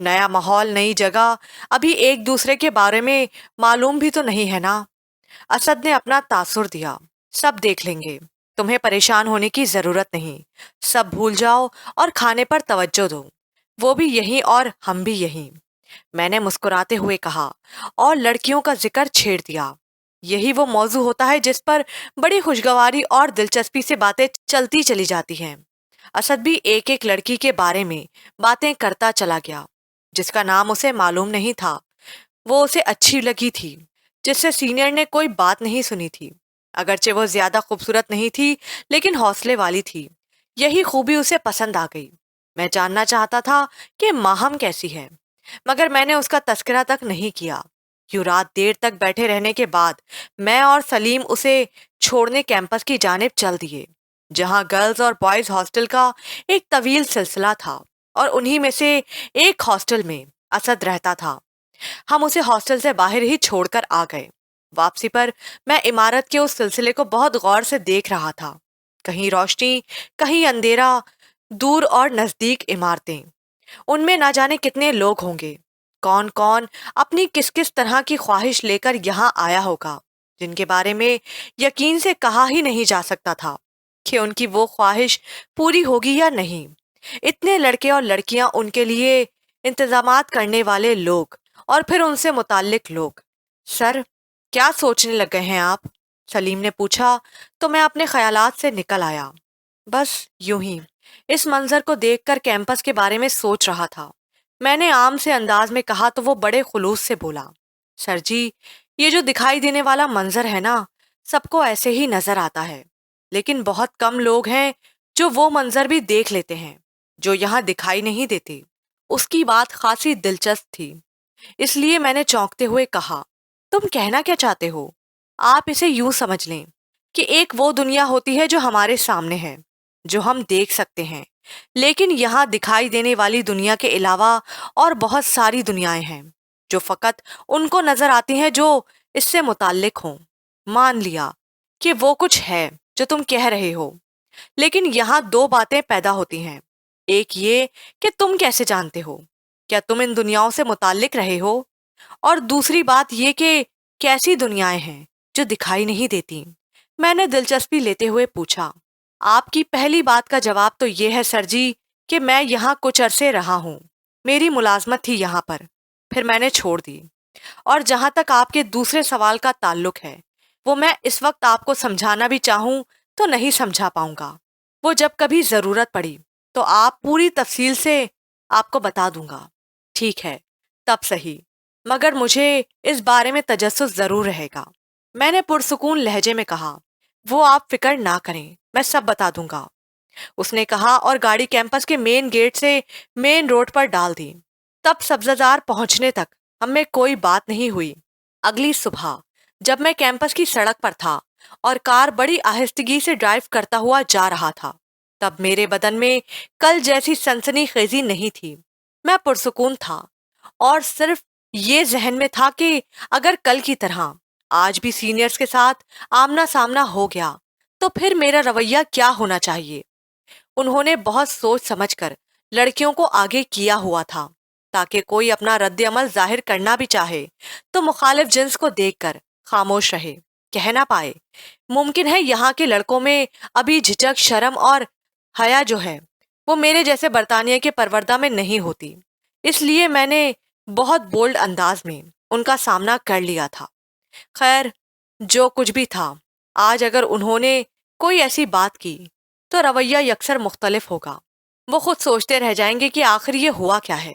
نیا ماحول، نئی جگہ، ابھی ایک دوسرے کے بارے میں معلوم بھی تو نہیں ہے نا۔ اسد نے اپنا تاثر دیا۔ سب دیکھ لیں گے، تمہیں پریشان ہونے کی ضرورت نہیں، سب بھول جاؤ اور کھانے پر توجہ دو، وہ بھی یہیں اور ہم بھی یہیں، میں نے مسکراتے ہوئے کہا اور لڑکیوں کا ذکر چھیڑ دیا۔ یہی وہ موضوع ہوتا ہے جس پر بڑی خوشگواری اور دلچسپی سے باتیں چلتی چلی جاتی ہیں۔ اسد بھی ایک ایک لڑکی کے بارے میں باتیں کرتا چلا گیا جس کا نام اسے معلوم نہیں تھا، وہ اسے اچھی لگی تھی، جس سے سینئر نے کوئی بات نہیں سنی تھی، اگرچہ وہ زیادہ خوبصورت نہیں تھی لیکن حوصلے والی تھی، یہی خوبی اسے پسند آ گئی۔ میں جاننا چاہتا تھا کہ ماہم کیسی ہے، مگر میں نے اس کا تذکرہ تک نہیں کیا۔ یوں رات دیر تک بیٹھے رہنے کے بعد میں اور سلیم اسے چھوڑنے کیمپس کی جانب چل دیے، جہاں گرلز اور بوائز ہاسٹل کا ایک طویل سلسلہ تھا، اور انہی میں سے ایک ہاسٹل میں اسد رہتا تھا۔ ہم اسے ہاسٹل سے باہر ہی چھوڑ کر آ گئے۔ واپسی پر میں عمارت کے اس سلسلے کو بہت غور سے دیکھ رہا تھا، کہیں روشنی، کہیں اندھیرا، دور اور نزدیک عمارتیں، ان میں نہ جانے کتنے لوگ ہوں گے، کون کون اپنی کس کس طرح کی خواہش لے کر یہاں آیا ہوگا، جن کے بارے میں یقین سے کہا ہی نہیں جا سکتا تھا کہ ان کی وہ خواہش پوری ہوگی یا نہیں۔ اتنے لڑکے اور لڑکیاں، ان کے لیے انتظامات کرنے والے لوگ، اور پھر ان سے متعلق لوگ۔ سر، کیا سوچنے لگ گئے ہیں آپ؟ سلیم نے پوچھا تو میں اپنے خیالات سے نکل آیا۔ بس یوں ہی اس منظر کو دیکھ کر کیمپس کے بارے میں سوچ رہا تھا، میں نے عام سے انداز میں کہا تو وہ بڑے خلوص سے بولا، سر جی، یہ جو دکھائی دینے والا منظر ہے نا، سب کو ایسے ہی نظر آتا ہے، لیکن بہت کم لوگ ہیں جو وہ منظر بھی دیکھ لیتے ہیں جو یہاں دکھائی نہیں دیتے۔ اس کی بات خاصی دلچسپ تھی، اس لیے میں نے چونکتے ہوئے کہا، تم کہنا کیا چاہتے ہو؟ آپ اسے یوں سمجھ لیں کہ ایک وہ دنیا ہوتی ہے جو ہمارے سامنے ہے، جو ہم دیکھ سکتے ہیں، لیکن یہاں دکھائی دینے والی دنیا کے علاوہ اور بہت ساری دنیایں ہیں جو فقط ان کو نظر آتی ہیں جو اس سے متعلق ہوں۔ مان لیا کہ وہ کچھ ہے جو تم کہہ رہے ہو، لیکن یہاں دو باتیں پیدا ہوتی ہیں، ایک یہ کہ تم کیسے جانتے ہو، کیا تم ان دنیاؤں سے متعلق رہے ہو، اور دوسری بات یہ کہ کیسی دنیایں ہیں جو دکھائی نہیں دیتی۔ میں نے دلچسپی لیتے ہوئے پوچھا، آپ کی پہلی بات کا جواب تو یہ ہے سر جی کہ میں یہاں کچھ عرصے رہا ہوں، میری ملازمت تھی یہاں پر، پھر میں نے چھوڑ دی۔ اور جہاں تک آپ کے دوسرے سوال کا تعلق ہے، وہ میں اس وقت آپ کو سمجھانا بھی چاہوں تو نہیں سمجھا پاؤں گا، وہ جب کبھی ضرورت پڑی تو آپ پوری تفصیل سے آپ کو بتا دوں گا۔ ٹھیک ہے، تب صحیح، مگر مجھے اس بارے میں تجسس ضرور رہے گا، میں نے پرسکون لہجے میں کہا۔ وہ آپ فکر نہ کریں، میں سب بتا دوں گا، اس نے کہا، اور گاڑی کیمپس کے مین گیٹ سے مین روڈ پر ڈال دی۔ تب سبززار پہنچنے تک ہم میں کوئی بات نہیں ہوئی۔ اگلی صبح جب میں کیمپس کی سڑک پر تھا اور کار بڑی آہستگی سے ڈرائیو کرتا ہوا جا رہا تھا، تب میرے بدن میں کل جیسی سنسنی خیزی نہیں تھی، میں پرسکون تھا، اور صرف یہ ذہن میں تھا کہ اگر کل کی طرح آج بھی سینئرز کے ساتھ آمنا سامنا ہو گیا تو پھر میرا رویہ کیا ہونا چاہیے۔ انہوں نے بہت سوچ سمجھ کر لڑکیوں کو آگے کیا ہوا تھا تاکہ کوئی اپنا رد عمل ظاہر کرنا بھی چاہے تو مخالف جنس کو دیکھ کر خاموش رہے، کہہ نہ پائے۔ ممکن ہے یہاں کے لڑکوں میں ابھی جھجک، شرم اور حیا جو ہے وہ میرے جیسے برطانیہ کے پروردہ میں نہیں ہوتی، اس لیے میں نے بہت بولڈ انداز میں ان کا سامنا کر لیا تھا۔ خیر، جو کچھ بھی تھا، آج اگر انہوں نے کوئی ایسی بات کی تو رویہ یکسر مختلف ہوگا، وہ خود سوچتے رہ جائیں گے کہ آخر یہ ہوا کیا ہے۔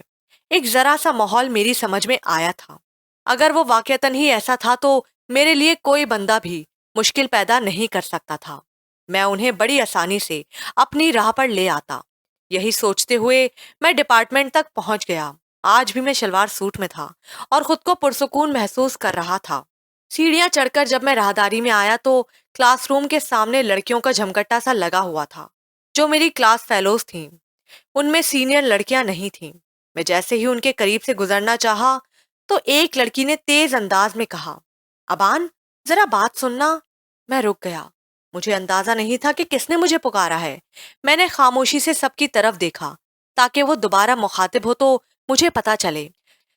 ایک ذرا سا ماحول میری سمجھ میں آیا تھا، اگر وہ واقعتاً ہی ایسا تھا تو میرے لیے کوئی بندہ بھی مشکل پیدا نہیں کر سکتا تھا، میں انہیں بڑی آسانی سے اپنی راہ پر لے آتا۔ یہی سوچتے ہوئے میں ڈپارٹمنٹ تک پہنچ گیا۔ آج بھی میں شلوار سوٹ میں تھا اور خود کو پرسکون محسوس کر رہا تھا۔ سیڑھیاں چڑھ کر جب میں راہداری میں آیا تو کلاس روم کے سامنے لڑکیوں کا جھمکٹا سا لگا ہوا تھا جو میری کلاس فیلوز تھیں، ان میں سینئر لڑکیاں نہیں تھیں۔ میں جیسے ہی ان کے قریب سے گزرنا چاہا تو ایک لڑکی نے تیز انداز میں کہا، ابان، ذرا بات سننا۔ میں رک گیا، مجھے اندازہ نہیں تھا کہ کس نے مجھے پکارا ہے۔ میں نے خاموشی سے سب کی طرف دیکھا تاکہ وہ دوبارہ مخاطب ہو تو مجھے پتا چلے۔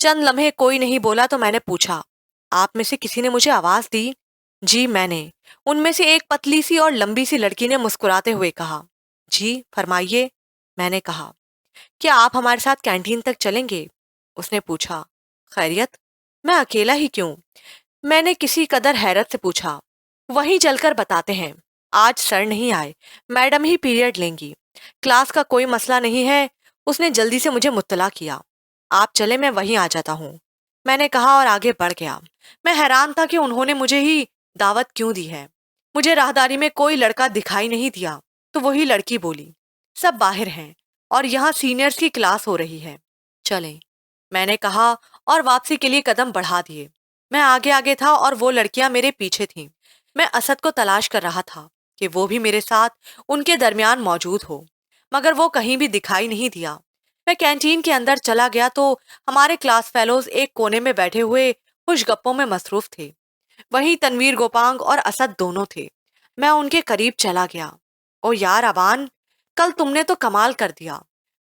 چند لمحے کوئی نہیں بولا تو میں نے پوچھا، آپ میں سے کسی نے مجھے آواز دی؟ جی میں نے۔ ان میں سے ایک پتلی سی اور لمبی سی لڑکی نے مسکراتے ہوئے کہا۔ جی فرمائیے، میں نے کہا۔ کیا آپ ہمارے ساتھ کینٹین تک چلیں گے؟ اس نے پوچھا۔ خیریت؟ میں اکیلا ہی کیوں؟ میں نے کسی قدر حیرت سے پوچھا۔ وہیں چل کر بتاتے ہیں، آج سر نہیں آئے، میڈم ہی پیریڈ لیں گی، کلاس کا کوئی مسئلہ نہیں ہے۔ اس نے جلدی سے مجھے مطلع کیا۔ آپ چلے، میں وہیں آ جاتا ہوں، میں نے کہا اور آگے بڑھ گیا۔ میں حیران تھا کہ انہوں نے مجھے ہی دعوت کیوں دی ہے۔ مجھے راہداری میں کوئی لڑکا دکھائی نہیں دیا تو وہی لڑکی بولی، سب باہر ہیں اور یہاں سینئرز کی کلاس ہو رہی ہے، چلیں، میں نے کہا اور واپسی کے لیے قدم بڑھا دیے۔ میں آگے آگے تھا اور وہ لڑکیاں میرے پیچھے تھیں۔ میں اسد کو تلاش کر رہا تھا کہ وہ بھی میرے ساتھ ان کے درمیان موجود ہو، مگر وہ کہیں بھی دکھائی نہیں دیا۔ میں کینٹین کے اندر چلا گیا تو ہمارے کلاس فیلوز ایک کونے میں بیٹھے ہوئے خوش گپوں میں مصروف تھے۔ وہیں تنویر گوپانگ اور اسد دونوں تھے۔ میں ان کے قریب چلا گیا۔ او یار ابان، کل تم نے تو کمال کر دیا،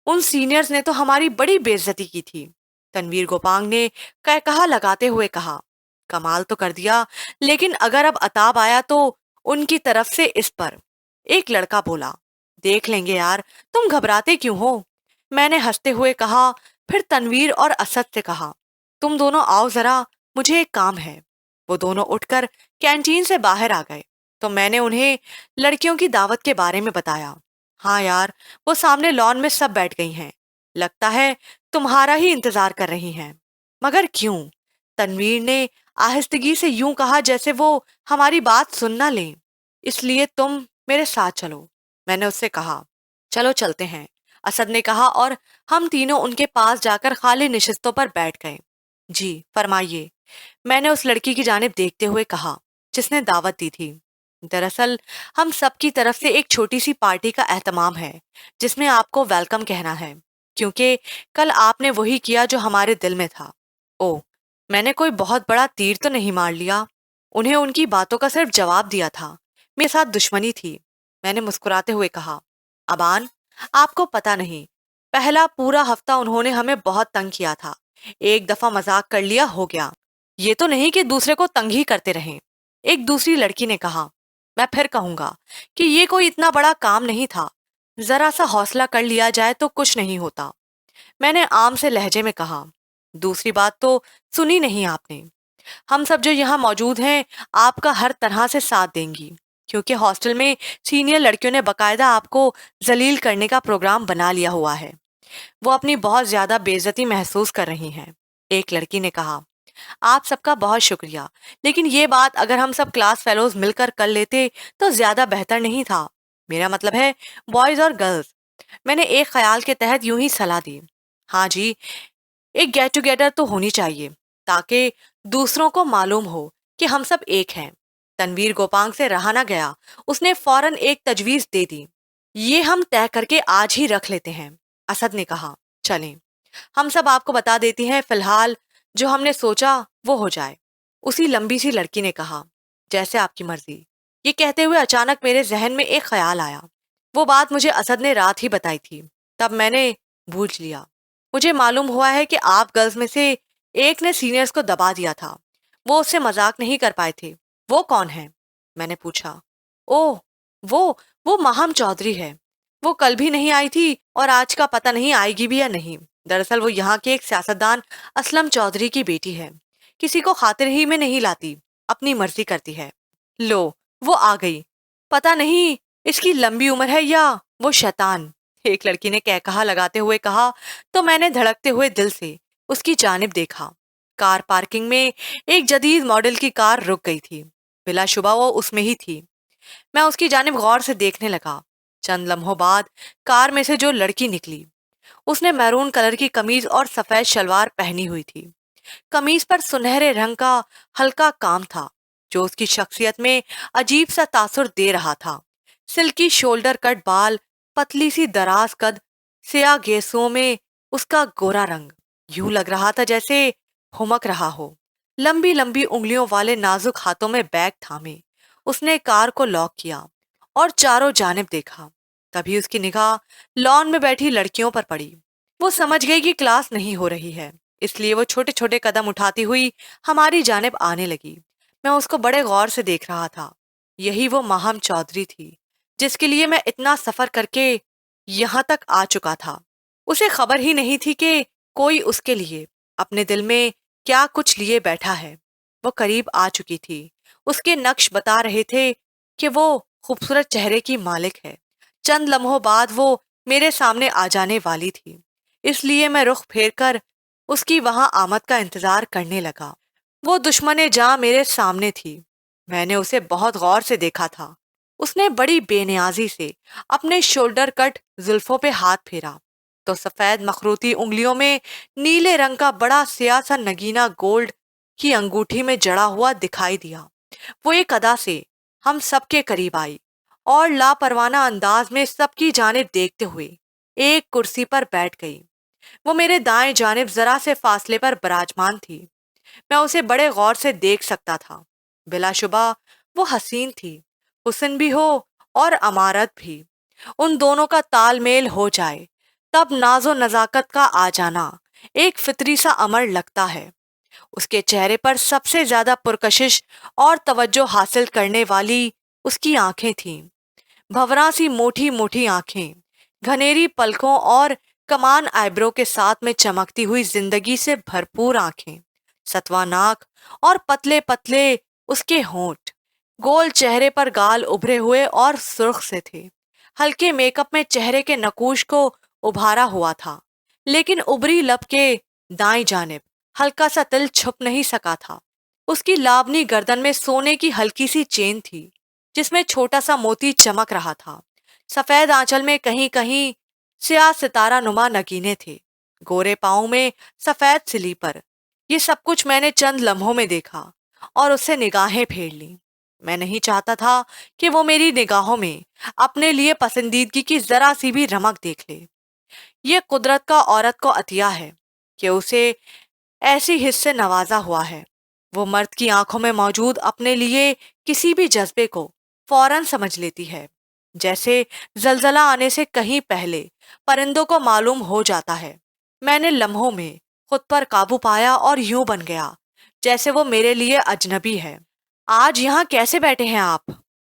ان سینئرز نے تو ہماری بڑی بے عزتی کی تھی۔ تنویر گوپانگ نے کہا لگاتے ہوئے کہا، کمال تو کر دیا، لیکن اگر اب عتاب آیا تو ان کی طرف سے اس پر۔ ایک لڑکا بولا، دیکھ لیں گے یار، تم گھبراتے کیوں ہو؟ میں نے ہنستے ہوئے کہا، پھر تنویر اور اسد سے کہا، تم دونوں آؤ ذرا، مجھے ایک کام ہے۔ وہ دونوں اٹھ کر کینٹین سے باہر آ گئے تو میں نے انہیں لڑکیوں کی دعوت کے بارے میں بتایا۔ ہاں یار، وہ سامنے لان میں سب بیٹھ گئی ہیں، لگتا ہے تمہارا ہی انتظار کر رہی ہیں۔ مگر کیوں؟ تنویر نے آہستگی سے یوں کہا جیسے وہ ہماری بات سن نہ لیں۔ اس لیے تم میرے ساتھ چلو، میں نے اس سے کہا۔ چلو چلتے ہیں، اسد نے کہا اور ہم تینوں ان کے پاس جا کر خالی نشستوں پر بیٹھ گئے۔ جی فرمائیے، میں نے اس لڑکی کی جانب دیکھتے ہوئے کہا جس نے دعوت دی تھی۔ دراصل ہم سب کی طرف سے ایک چھوٹی سی پارٹی کا اہتمام ہے جس میں آپ کو ویلکم کہنا ہے، کیونکہ کل آپ نے وہی کیا جو ہمارے دل میں تھا۔ او، میں نے کوئی بہت بڑا تیر تو نہیں مار لیا؟ انہیں ان کی باتوں کا صرف جواب دیا تھا، میرے ساتھ دشمنی تھی، میں نے مسکراتے ہوئے کہا۔ ابان، آپ کو پتا نہیں، پہلا پورا ہفتہ انہوں نے ہمیں بہت تنگ کیا تھا، ایک دفعہ مذاق کر لیا ہو گیا، یہ تو نہیں کہ دوسرے کو تنگ ہی کرتے رہیں۔ ایک دوسری لڑکی نے کہا، میں پھر کہوں گا کہ یہ کوئی اتنا بڑا کام نہیں تھا، ذرا سا حوصلہ کر لیا جائے تو کچھ نہیں ہوتا، میں نے عام سے لہجے میں کہا۔ دوسری بات تو سنی نہیں آپ نے، ہم سب جو یہاں موجود ہیں آپ کا ہر طرح سے ساتھ دیں گی، کیونکہ ہاسٹل میں سینئر لڑکیوں نے باقاعدہ آپ کو ذلیل کرنے کا پروگرام بنا لیا ہوا ہے، وہ اپنی بہت زیادہ بے عزتی محسوس کر رہی ہیں۔ ایک لڑکی نے کہا، آپ سب کا بہت شکریہ، لیکن یہ بات اگر ہم سب کلاس فیلوز مل کر لیتے تو زیادہ بہتر نہیں تھا، میرا مطلب ہے بوائز اور گرلز۔ میں نے ایک خیال کے تحت یوں ہی صلاح دی۔ ہاں جی، ایک گیٹ ٹوگیدر تو ہونی چاہیے تاکہ دوسروں کو معلوم ہو کہ ہم سب ایک ہیں۔ تنویر گوپانگ سے رہا نہ گیا، اس نے فوراً ایک تجویز دے دی، یہ ہم طے کر کے آج ہی رکھ لیتے ہیں۔ اسد نے کہا، چلیں، ہم سب آپ کو بتا دیتی ہیں، فی الحال جو ہم نے سوچا وہ ہو جائے۔ اسی لمبی سی لڑکی نے کہا، جیسے آپ کی مرضی۔ یہ کہتے ہوئے اچانک میرے ذہن میں ایک خیال آیا، وہ بات مجھے اسد نے رات ہی بتائی تھی، تب میں نے بوجھ لیا۔ مجھے معلوم ہوا ہے کہ آپ گرلز میں سے ایک نے سینئرز کو دبا دیا تھا، وہ اس سے مذاق نہیں کر پائے تھے، وہ کون ہے؟ میں نے پوچھا۔ اوہ، وہ ماہم چودھری ہے، وہ کل بھی نہیں آئی تھی اور آج کا پتہ نہیں آئے گی بھی یا نہیں۔ دراصل وہ یہاں کے ایک سیاستدان اسلم چودھری کی بیٹی ہے، کسی کو خاطر ہی میں نہیں لاتی، اپنی مرضی کرتی ہے۔ لو، وہ آ گئی، پتہ نہیں اس کی لمبی عمر ہے یا وہ شیطان، ایک لڑکی نے کہا لگاتے ہوئے کہا تو میں نے دھڑکتے ہوئے دل سے اس کی جانب دیکھا۔ کار پارکنگ میں ایک جدید ماڈل کی کار رک گئی تھی، بلا شبہ وہ اس میں ہی تھی۔ میں اس کی جانب غور سے دیکھنے لگا۔ چند لمحوں بعد کار میں سے جو لڑکی نکلی، اس نے میرون کلر کی قمیض اور سفید شلوار پہنی ہوئی تھی۔ قمیض پر سنہرے رنگ کا ہلکا کام تھا جو اس کی شخصیت میں عجیب سا تاثر دے رہا تھا۔ سلکی شولڈر کٹ بال، پتلی سی دراز قد، سیاہ گیسوں میں اس کا گورا رنگ، یوں لگ رہا تھا جیسے ہمک رہا ہو۔ لمبی لمبی انگلیوں والے نازک ہاتھوں میں بیگ تھامے اس نے کار کو لاک کیا اور چاروں جانب دیکھا۔ تبھی اس کی نگاہ لان میں بیٹھی لڑکیوں پر پڑی۔ وہ سمجھ گئی کہ کلاس نہیں ہو رہی ہے، اس لیے وہ چھوٹے چھوٹے قدم اٹھاتی ہوئی ہماری جانب آنے لگی۔ میں اس کو بڑے غور سے دیکھ رہا تھا۔ یہی وہ ماہم چودھری تھی جس کے لیے میں اتنا سفر کر کے یہاں تک آ چکا تھا۔ اسے خبر ہی نہیں تھی کہ کوئی اس کے لیے اپنے دل میں کیا کچھ لیے بیٹھا ہے۔ وہ قریب آ چکی تھی۔ اس کے نقش بتا رہے تھے کہ وہ خوبصورت چہرے کی مالک ہے۔ چند لمحوں بعد وہ میرے سامنے آ جانے والی تھی، اس لیے میں رخ پھیر کر اس کی وہاں آمد کا انتظار کرنے لگا۔ وہ دشمن جاں میرے سامنے تھی۔ میں نے اسے بہت غور سے دیکھا تھا۔ اس نے بڑی بے نیازی سے اپنے شولڈر کٹ زلفوں پہ ہاتھ پھیرا تو سفید مخروطی انگلیوں میں نیلے رنگ کا بڑا سیاہ سا نگینہ گولڈ کی انگوٹھی میں جڑا ہوا دکھائی دیا۔ وہ ایک ادا سے ہم سب کے قریب آئی اور لاپروانہ انداز میں سب کی جانب دیکھتے ہوئے ایک کرسی پر بیٹھ گئی۔ وہ میرے دائیں جانب ذرا سے فاصلے پر براجمان تھی۔ میں اسے بڑے غور سے دیکھ سکتا تھا۔ بلا شبہ وہ حسین تھی، حسن بھی ہو اور امارت بھی، ان دونوں کا تال میل ہو جائے تب ناز و نزاکت کا آ جانا ایک فطری سا امر لگتا ہے۔ اس کے چہرے پر سب سے زیادہ پرکشش اور توجہ حاصل کرنے والی اس کی آنکھیں تھیں، بھوراں سی موٹی موٹی آنکھیں، گھنیری پلکوں اور کمان آئیبرو کے ساتھ میں چمکتی ہوئی زندگی سے بھرپور آنکھیں، ستواں ناک اور پتلے پتلے اس کے ہونٹ، گول چہرے پر گال ابھرے ہوئے اور سرخ سے تھے۔ ہلکے میک اپ میں چہرے کے نقوش کو ابھارا ہوا تھا، لیکن ابری لب کے دائیں جانب ہلکا سا تل چھپ نہیں سکا تھا۔ اس کی لابنی گردن میں سونے کی ہلکی سی چین تھی جس میں چھوٹا سا موتی چمک رہا تھا۔ سفید آنچل میں کہیں کہیں سیاہ ستارہ نما نگینے تھے، گورے پاؤں میں سفید سلیپر۔ یہ سب کچھ میں نے چند لمحوں میں دیکھا اور اس سے نگاہیں پھیر لیں۔ میں نہیں چاہتا تھا کہ وہ میری نگاہوں میں اپنے لیے پسندیدگی کی ذرا سی بھی رمق دیکھ لے۔ یہ قدرت کا عورت کو عطیہ ہے کہ اسے ایسی حس سے نوازا ہوا ہے۔ وہ مرد کی آنکھوں میں موجود اپنے لیے کسی بھی جذبے کو فوراً سمجھ لیتی ہے، جیسے زلزلہ آنے سے کہیں پہلے پرندوں کو معلوم ہو جاتا ہے۔ میں نے لمحوں میں خود پر قابو پایا اور یوں بن گیا جیسے وہ میرے لیے اجنبی ہے۔ آج یہاں کیسے بیٹھے ہیں آپ؟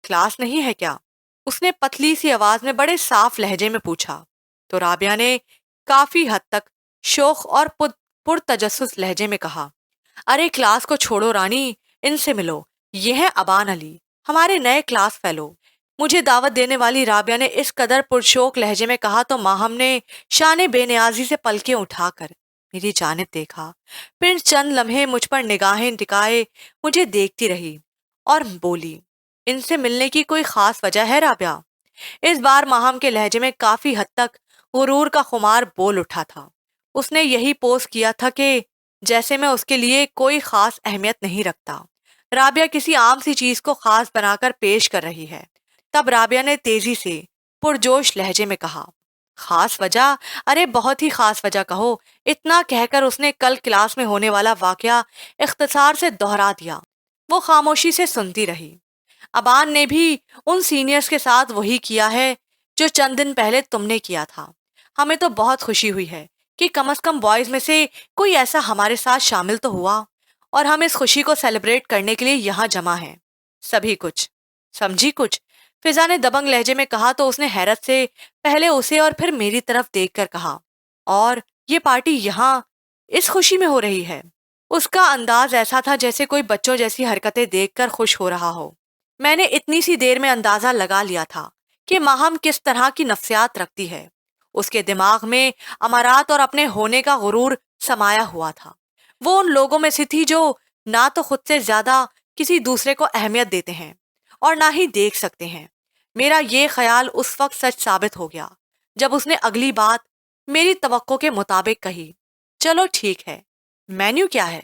کلاس نہیں ہے کیا؟ اس نے پتلی سی آواز میں بڑے صاف لہجے میں پوچھا تو رابعہ نے کافی حد تک شوخ اور پرتجسس لہجے میں کہا، ارے کلاس کو چھوڑو رانی، ان سے ملو، یہ ہیں ابان علی، ہمارے نئے کلاس فیلو۔ مجھے دعوت دینے والی رابعہ نے اس قدر پرشوق لہجے میں کہا تو ماہم نے شان بے نیازی سے پلکیں اٹھا کر میری جانب دیکھا، پھر چند لمحے مجھ پر نگاہیں ٹکائے مجھے دیکھتی رہی اور بولی، ان سے ملنے کی کوئی خاص وجہ ہے رابعہ؟ اس بار ماہم کے لہجے میں کافی حد تک غرور کا خمار بول اٹھا تھا۔ اس نے یہی پوز کیا تھا کہ جیسے میں اس کے لیے کوئی خاص اہمیت نہیں رکھتا۔ رابعہ کسی عام سی چیز کو خاص بنا کر پیش کر رہی ہے۔ تب رابعہ نے تیزی سے پرجوش لہجے میں کہا، خاص وجہ؟ ارے بہت ہی خاص وجہ کہو۔ اتنا کہہ کر اس نے کل کلاس میں ہونے والا واقعہ اختصار سے دہرا دیا۔ وہ خاموشی سے سنتی رہی۔ ابان نے بھی ان سینئرز کے ساتھ وہی کیا ہے جو چند دن پہلے تم نے کیا تھا۔ ہمیں تو بہت خوشی ہوئی ہے کہ کم از کم بوائز میں سے کوئی ایسا ہمارے ساتھ شامل تو ہوا، اور ہم اس خوشی کو سیلیبریٹ کرنے کے لیے یہاں جمع ہیں۔ سبھی کچھ سمجھی کچھ؟ فضا نے دبنگ لہجے میں کہا تو اس نے حیرت سے پہلے اسے اور پھر میری طرف دیکھ کر کہا، اور یہ پارٹی یہاں اس خوشی میں ہو رہی ہے؟ اس کا انداز ایسا تھا جیسے کوئی بچوں جیسی حرکتیں دیکھ کر خوش ہو رہا ہو۔ میں نے اتنی سی دیر میں اندازہ لگا لیا تھا کہ ماہم کس طرح کی نفسیات رکھتی ہے۔ اس کے دماغ میں امارات اور اپنے ہونے کا غرور سمایا ہوا تھا۔ وہ ان لوگوں میں سے تھی جو نہ تو خود سے زیادہ کسی دوسرے کو اہمیت دیتے ہیں اور نہ ہی دیکھ سکتے ہیں۔ میرا یہ خیال اس وقت سچ ثابت ہو گیا جب اس نے اگلی بات میری توقع کے مطابق کہی، چلو ٹھیک ہے، مینیو کیا ہے؟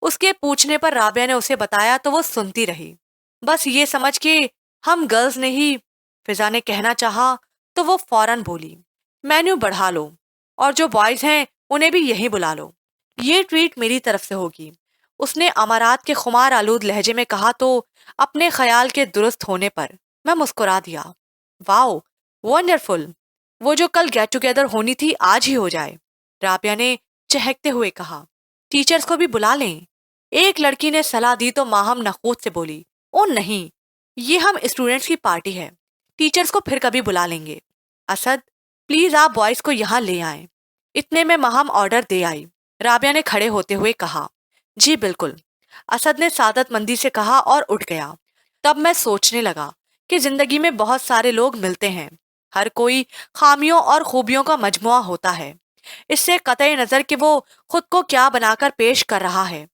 اس کے پوچھنے پر رابعہ نے اسے بتایا تو وہ سنتی رہی۔ بس یہ سمجھ کے ہم گرلز نے ہی، فضا نے کہنا چاہا تو وہ فوراً بولی، مینیو بڑھا لو اور جو بوائز ہیں انہیں بھی یہی بلا لو، یہ ٹریٹ میری طرف سے ہوگی۔ اس نے امارات کے خمار آلود لہجے میں کہا تو اپنے خیال کے درست ہونے پر میں مسکرا دیا، واؤ ونڈرفل، وہ جو کل گیٹ ٹوگیدر ہونی تھی آج ہی ہو جائے۔ رابعہ نے چہکتے ہوئے کہا۔ ٹیچرز کو بھی بلا لیں۔ ایک لڑکی نے صلاح دی تو ماہم نخوت سے بولی، او نہیں، یہ ہم اسٹوڈنٹس کی پارٹی ہے، ٹیچرز کو پھر کبھی بلا لیں گے۔ اسد، پلیز آپ بوائز کو یہاں لے آئیں۔ اتنے میں ماہم آرڈر دے آئی۔ رابعہ نے کھڑے ہوتے ہوئے کہا، جی بالکل۔ اسد نے سعادت مندی سے کہا اور اٹھ گیا۔ تب میں سوچنے لگا کہ زندگی میں بہت سارے لوگ ملتے ہیں، ہر کوئی خامیوں اور خوبیوں کا مجموعہ ہوتا ہے، اس سے قطع نظر کہ وہ خود کو کیا بنا کر پیش کر رہا ہے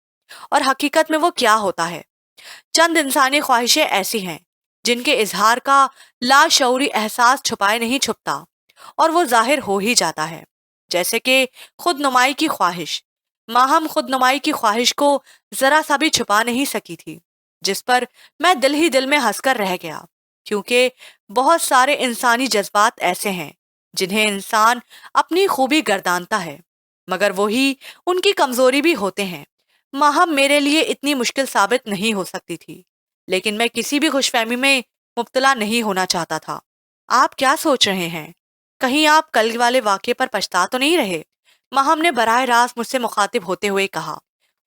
اور حقیقت میں وہ کیا ہوتا ہے۔ چند انسانی خواہشیں ایسی ہیں جن کے اظہار کا لاشعوری احساس چھپائے نہیں چھپتا اور وہ ظاہر ہو ہی جاتا ہے، جیسے کہ خود نمائی کی خواہش۔ ماہم خود نمائی کی خواہش کو ذرا سا بھی چھپا نہیں سکی تھی، جس پر میں دل ہی دل میں ہنس کر رہ گیا، کیونکہ بہت سارے انسانی جذبات ایسے ہیں جنہیں انسان اپنی خوبی گردانتا ہے، مگر وہی ان کی کمزوری بھی ہوتے ہیں۔ ماہم میرے لیے اتنی مشکل ثابت نہیں ہو سکتی تھی، لیکن میں کسی بھی خوش فہمی میں مبتلا نہیں ہونا چاہتا تھا۔ آپ کیا سوچ رہے ہیں؟ کہیں آپ کل والے واقعے پر پچھتا تو نہیں رہے؟ ماہم نے براہ راست مجھ سے مخاطب ہوتے ہوئے کہا۔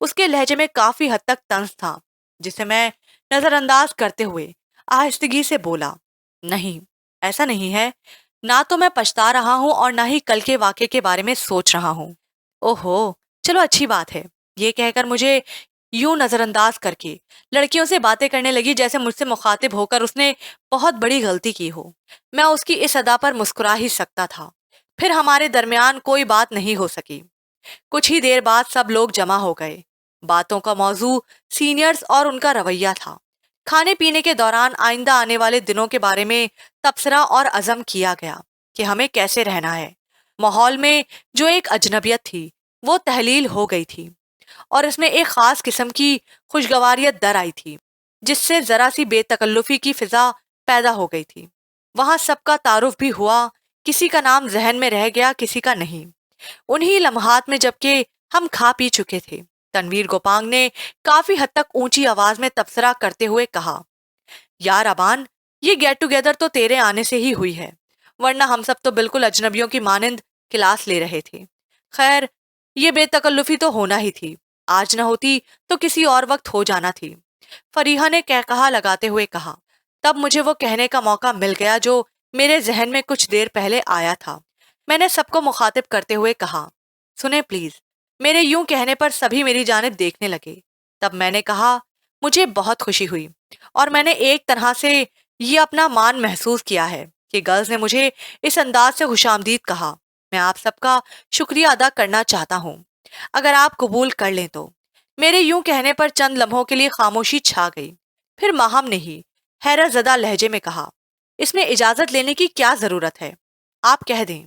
اس کے لہجے میں کافی حد تک طنز تھا، جسے میں نظر انداز کرتے ہوئے آہستگی سے بولا، نہیں، ایسا نہیں ہے، نہ تو میں پچھتا رہا ہوں اور نہ ہی کل کے واقعے کے بارے میں سوچ رہا ہوں۔ اوہو، چلو اچھی بات ہے۔ یہ کہہ کر مجھے یوں نظر انداز کر کے لڑکیوں سے باتیں کرنے لگی جیسے مجھ سے مخاطب ہو کر اس نے بہت بڑی غلطی کی ہو۔ میں اس کی اس ادا پر مسکرا ہی سکتا تھا۔ پھر ہمارے درمیان کوئی بات نہیں ہو سکی۔ کچھ ہی دیر بعد سب لوگ جمع ہو گئے۔ باتوں کا موضوع سینئرز اور ان کا رویہ تھا۔ کھانے پینے کے دوران آئندہ آنے والے دنوں کے بارے میں تبصرہ اور عزم کیا گیا کہ ہمیں کیسے رہنا ہے۔ ماحول میں جو ایک اجنبیت تھی وہ تحلیل ہو گئی تھی، اور اس میں ایک خاص قسم کی خوشگواریت در آئی تھی، جس سے ذرا سی بے تکلفی کی فضا پیدا ہو گئی تھی۔ وہاں سب کا تعارف بھی ہوا، کسی کا نام ذہن میں رہ گیا، کسی کا نہیں۔ انہی لمحات میں جبکہ ہم کھا پی چکے تھے، تنویر گوپانگ نے کافی حد تک اونچی آواز میں تبصرہ کرتے ہوئے کہا، یار ابان، یہ گیٹ ٹوگیدر تو تیرے آنے سے ہی ہوئی ہے، ورنہ ہم سب تو بالکل اجنبیوں کی مانند کلاس لے رہے تھے۔ خیر، یہ بے تکلفی تو ہونا ہی تھی، آج نہ ہوتی تو کسی اور وقت ہو جانا تھی۔ فریحہ نے کہا لگاتے ہوئے کہا۔ تب مجھے وہ کہنے کا موقع مل گیا جو میرے ذہن میں کچھ دیر پہلے آیا تھا۔ میں نے سب کو مخاطب کرتے ہوئے کہا، سنیں پلیز۔ میرے یوں کہنے پر سبھی میری جانب دیکھنے لگے۔ تب میں نے کہا، مجھے بہت خوشی ہوئی، اور میں نے ایک طرح سے یہ اپنا مان محسوس کیا ہے کہ گرلز نے مجھے اس انداز سے خوش آمدید کہا۔ میں آپ سب کا شکریہ ادا کرنا چاہتا ہوں، اگر آپ قبول کر لیں تو۔ میرے یوں کہنے پر چند لمحوں کے لیے خاموشی چھا گئی۔ پھر ماہم نے ہی حیرت زدہ لہجے میں کہا، اس میں اجازت لینے کی کیا ضرورت ہے، آپ کہہ دیں۔